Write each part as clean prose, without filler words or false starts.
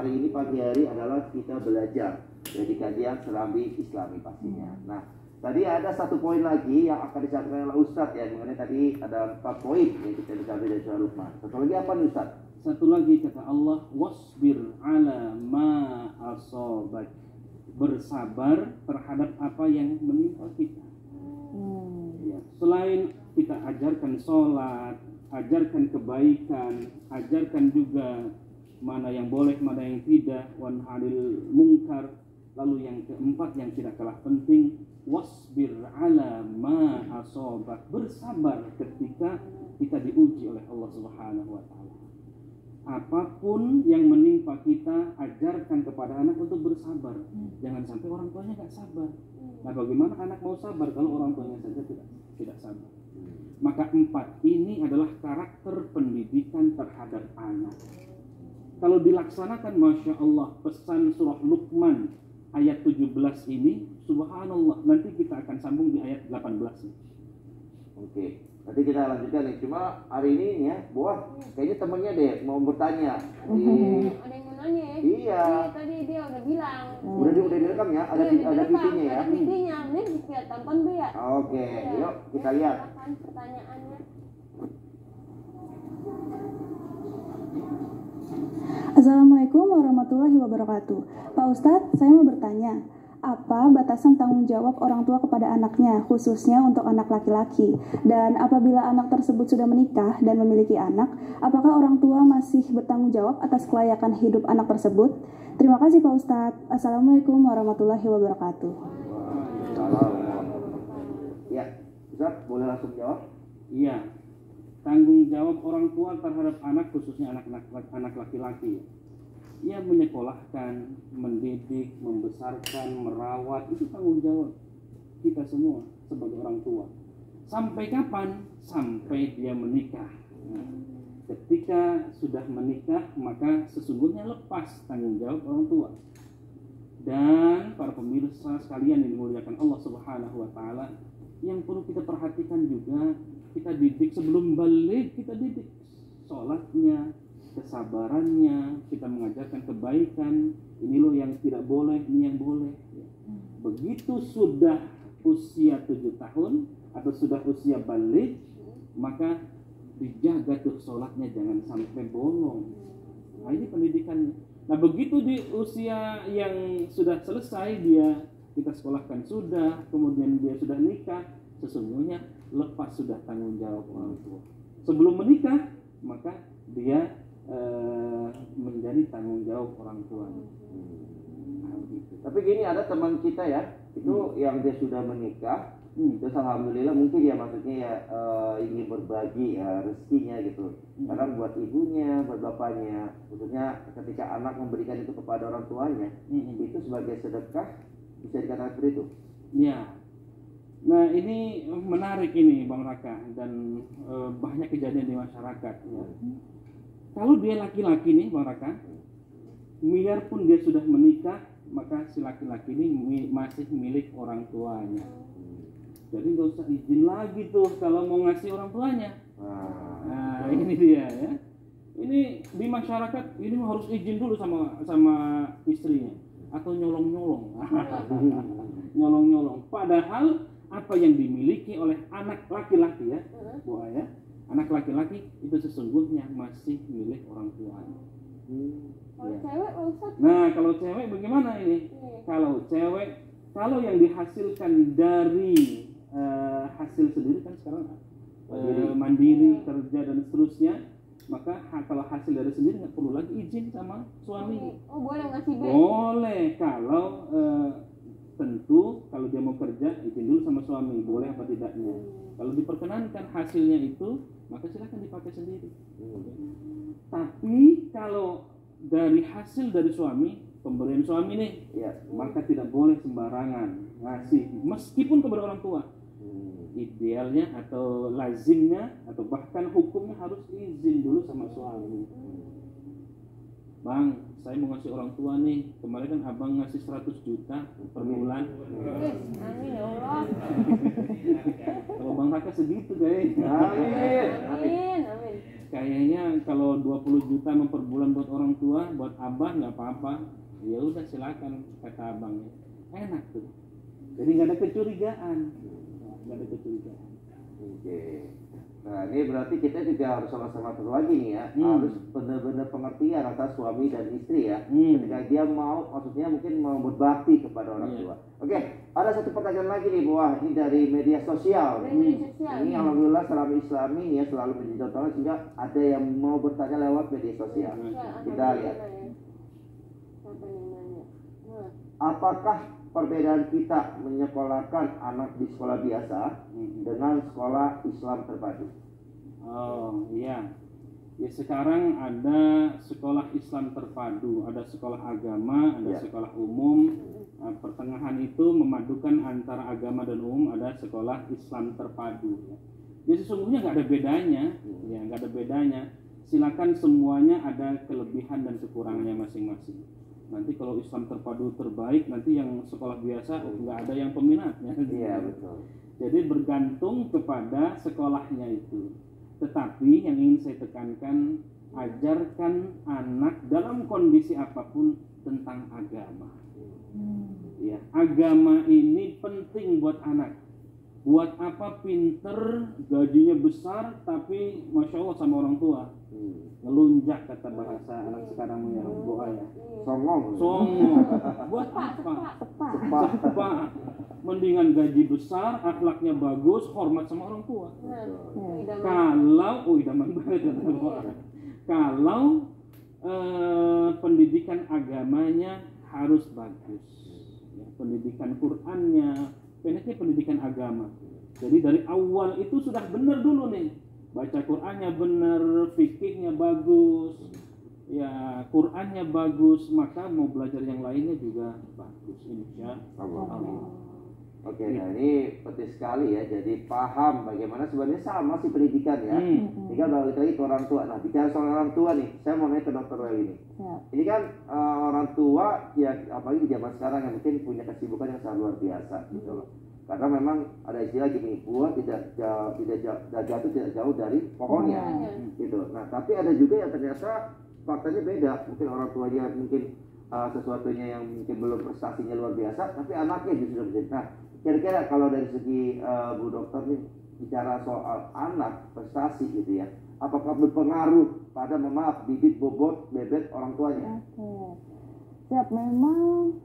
hari ini pagi hari adalah kita belajar dari kajian Serambi Islami pastinya. Nah, tadi ada satu poin lagi yang akan disampaikan oleh Ustadz ya, mengenai tadi ada 4 poin yang kita disampaikan dari surah Luqman. Satu lagi apa nih Ustadz? Satu lagi kata Allah, wasbir ala ma asabak. Bersabar terhadap apa yang menimpa kita. Ya, selain kita ajarkan sholat, ajarkan kebaikan, ajarkan juga mana yang boleh, mana yang tidak, wanharil mungkar. Lalu yang keempat yang tidak kalah penting, wasbir ala ma asabak. Bersabar ketika kita diuji oleh Allah Subhanahu wa taala. Apapun yang menimpa kita, ajarkan kepada anak untuk bersabar. Jangan sampai orang tuanya gak sabar. Nah, bagaimana anak mau sabar kalau orang tuanya saja tidak sabar? Maka 4 ini adalah karakter pendidikan terhadap anak. Kalau dilaksanakan, Masya Allah, pesan surah Luqman ayat 17 ini, subhanallah, nanti kita akan sambung di ayat 18 ini. Oke, nanti kita lanjutkan nih. Cuma hari ini ya, buah kayaknya temennya deh mau bertanya. Ada yang mau nanya ya? Iya. Tadi dia udah bilang. Udah direkam ya? Ada pipinya ya? Ada pipinya, ini kelihatan kan Bu ya? Oke, yuk kita lihat. Silakan pertanyaannya. Assalamualaikum warahmatullahi wabarakatuh. Pak Ustadz, saya mau bertanya, apa batasan tanggung jawab orang tua kepada anaknya, khususnya untuk anak laki-laki? Dan apabila anak tersebut sudah menikah dan memiliki anak, apakah orang tua masih bertanggung jawab atas kelayakan hidup anak tersebut? Terima kasih Pak Ustadz. Assalamualaikum warahmatullahi wabarakatuh. Ya, Ustadz boleh langsung jawab? Iya, tanggung jawab orang tua terhadap anak, khususnya anak laki-laki. Ia menyekolahkan, mendidik, membesarkan, merawat, itu tanggung jawab kita semua sebagai orang tua. Sampai kapan? Sampai dia menikah. Nah, ketika sudah menikah, maka sesungguhnya lepas tanggung jawab orang tua. Dan para pemirsa sekalian yang dimuliakan Allah Subhanahu wa taala, yang perlu kita perhatikan juga, kita didik sebelum balik, kita didik sholatnya, kesabarannya, kita mengajarkan kebaikan, ini loh yang tidak boleh, ini yang boleh. Begitu sudah usia 7 tahun atau sudah usia balik, maka dijaga tuh sholatnya, jangan sampai bolong. Nah, ini pendidikannya. Nah, begitu di usia yang sudah selesai, kita sekolahkan sudah, kemudian dia sudah nikah, sesungguhnya lepas sudah tanggung jawab orang tua. Sebelum menikah, maka dia menjadi tanggung jawab orang tua. Nah, gitu. Tapi gini, ada teman kita ya, itu yang dia sudah menikah, terus alhamdulillah mungkin ya maksudnya ya ingin berbagi ya rezekinya gitu. Karena buat ibunya, buat bapaknya, khususnya ketika anak memberikan itu kepada orang tuanya, itu sebagai sedekah, bisa dikatakan seperti itu. Ya. Nah, ini menarik ini Bang Raka, dan banyak kejadian di masyarakat ya. Kalau dia laki-laki nih Bang Raka, biarpun dia sudah menikah, maka si laki-laki ini masih milik orang tuanya. Jadi nggak usah izin lagi tuh kalau mau ngasih orang tuanya. Nah, ini dia ya. Ini di masyarakat ini harus izin dulu sama istrinya, atau nyolong-nyolong. Nyolong-nyolong. Padahal apa yang dimiliki oleh anak laki-laki ya, Bu ya, anak laki-laki itu sesungguhnya masih milik orang tuanya. Kalau cewek, Ustaz? Nah, kalau cewek bagaimana ini? Kalau cewek, kalau yang dihasilkan dari hasil sendiri kan sekarang mandiri, kerja dan seterusnya, maka kalau hasil dari sendiri nggak perlu lagi izin sama suami. Oh, boleh ngasih bayi? Boleh, kalau tentu kalau dia mau kerja izin dulu sama suami, boleh apa tidaknya. Kalau diperkenankan hasilnya itu, maka silakan dipakai sendiri. Tapi kalau dari hasil dari suami, pemberian suami nih, ya, maka tidak boleh sembarangan ngasih, meskipun kepada orang tua. Idealnya atau lazimnya atau bahkan hukumnya harus izin dulu sama suami. Bang, saya mau ngasih orang tua nih, kemarin kan abang ngasih 100 juta per bulan. Amin ya Allah. Kalau Bang Raka segitu guys. Amin. Amin. kayaknya kalau 20 juta per bulan buat orang tua, buat abah nggak apa-apa. Ya udah silakan kata abangnya. Enak tuh. Jadi nggak ada kecurigaan. Nggak ada kecurigaan. Oke. Nah ini berarti kita juga harus sama-sama tahu lagi nih ya, harus benar-benar pengertian antara suami dan istri ya, ketika dia mau, maksudnya mungkin mau berbakti kepada orang tua. Oke, ada satu pertanyaan lagi nih Bu, ini dari media sosial. Ini alhamdulillah selama Islami ya selalu menjadi contohnya, sehingga ada yang mau bertanya lewat media sosial. Kita lihat. Apakah perbedaan kita menyekolahkan anak di sekolah biasa dengan sekolah Islam terpadu? Oh iya, ya sekarang ada sekolah Islam terpadu, ada sekolah agama, ada sekolah umum. Nah, pertengahan itu memadukan antara agama dan umum, ada sekolah Islam terpadu. Ya sesungguhnya nggak ada bedanya, ya nggak ada bedanya. Silakan, semuanya ada kelebihan dan kekurangannya masing-masing. Nanti kalau Islam terpadu terbaik, nanti yang sekolah biasa nggak ada yang peminatnya. Iya betul. Jadi bergantung kepada sekolahnya itu. Tetapi yang ingin saya tekankan, ajarkan anak dalam kondisi apapun tentang agama. Ya, agama ini penting buat anak. Buat apa pinter, gajinya besar, tapi masya Allah sama orang tua ngelunjak, kata bahasa anak sekarang ya, doa ya. Songong. Buat apa? Cepat. Mendingan gaji besar, akhlaknya bagus, hormat sama orang tua. Kalau pendidikan agamanya harus bagus, ya, pendidikan Qur'annya, pendeknya pendidikan agama. Jadi dari awal itu sudah benar dulu nih, baca Qur'annya benar, fikihnya bagus, ya Qur'annya bagus, maka mau belajar yang lainnya juga bagus, insya Allah. Oke, nah ini penting sekali ya. Jadi paham bagaimana sebenarnya sama sih pendidikan ya. Tinggal balik lagi ke orang tua. Nah bicara soal orang tua nih, saya mau nanya ke dokter lagi nih. Ini kan orang tua ya, apalagi di zaman sekarang yang mungkin punya kesibukan yang sangat luar biasa gitu loh. Karena memang ada istilah gini, buah tidak jatuh tidak jauh dari pohonnya, gitu. Nah tapi ada juga yang ternyata faktanya beda. Mungkin orang tuanya mungkin sesuatunya yang mungkin belum prestasinya luar biasa, tapi anaknya justru menjadi. Nah kira-kira kalau dari segi Bu Dokter nih bicara soal anak prestasi gitu ya, apakah berpengaruh pada bibit bobot bebet orang tuanya? Siap, memang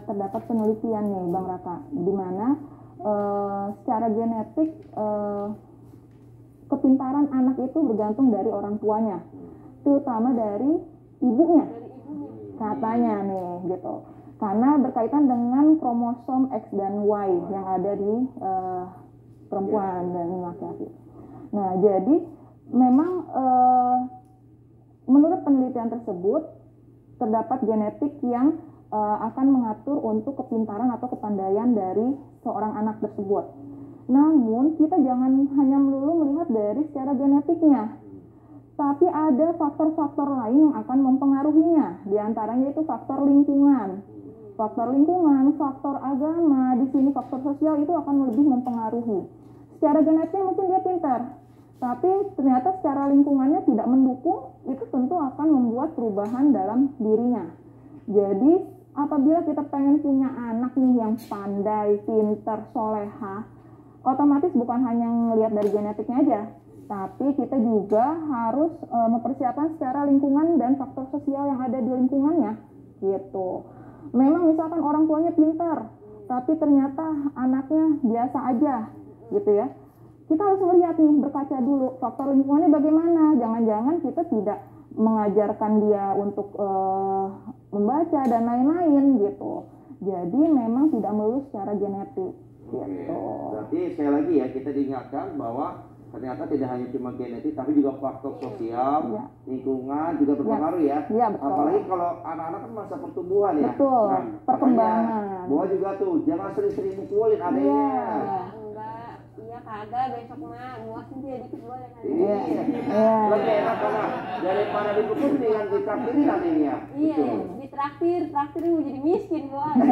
terdapat penelitian nih Bang Raka, di mana secara genetik kepintaran anak itu bergantung dari orang tuanya, terutama dari ibunya, katanya nih gitu. Karena berkaitan dengan kromosom X dan Y yang ada di perempuan dan laki-laki. Nah, jadi memang menurut penelitian tersebut terdapat genetik yang akan mengatur untuk kepintaran atau kepandaian dari seorang anak tersebut. Namun kita jangan hanya melulu melihat dari secara genetiknya, tapi ada faktor-faktor lain yang akan mempengaruhinya. Di antaranya itu faktor lingkungan. Faktor lingkungan, faktor agama, di sini faktor sosial itu akan lebih mempengaruhi. Secara genetik mungkin dia pintar, tapi ternyata secara lingkungannya tidak mendukung, itu tentu akan membuat perubahan dalam dirinya. Jadi apabila kita pengen punya anak nih yang pandai, pintar, soleha, otomatis bukan hanya ngelihat dari genetiknya aja, tapi kita juga harus mempersiapkan secara lingkungan dan faktor sosial yang ada di lingkungannya, gitu. Memang misalkan orang tuanya pintar, tapi ternyata anaknya biasa aja, gitu ya. Kita harus melihat nih, berkaca dulu faktor lingkungannya bagaimana. Jangan-jangan kita tidak mengajarkan dia untuk membaca dan lain-lain gitu. Jadi memang tidak melulu secara genetik, gitu. Berarti sekali lagi ya, kita diingatkan bahwa ternyata tidak hanya cuma genetik, tapi juga faktor sosial, lingkungan juga berpengaruh ya. Apalagi kalau anak-anak kan masa pertumbuhan ya. Betul, perkembangan. Bahwa juga tuh, jangan sering-sering mukulin adanya. Iya kagak, besok mah muasin dia dikit boleh kan. Lebih enak karena daripada dipukul dengan ditraktirin adanya. Iya, ditraktir mau jadi miskin boleh.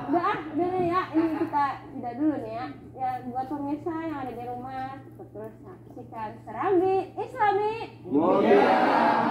udah nih ya, ini kita tidak dulu nih ya. Ya buat pemirsa yang ada di rumah, terus saksikan Serambi Islami. Mulia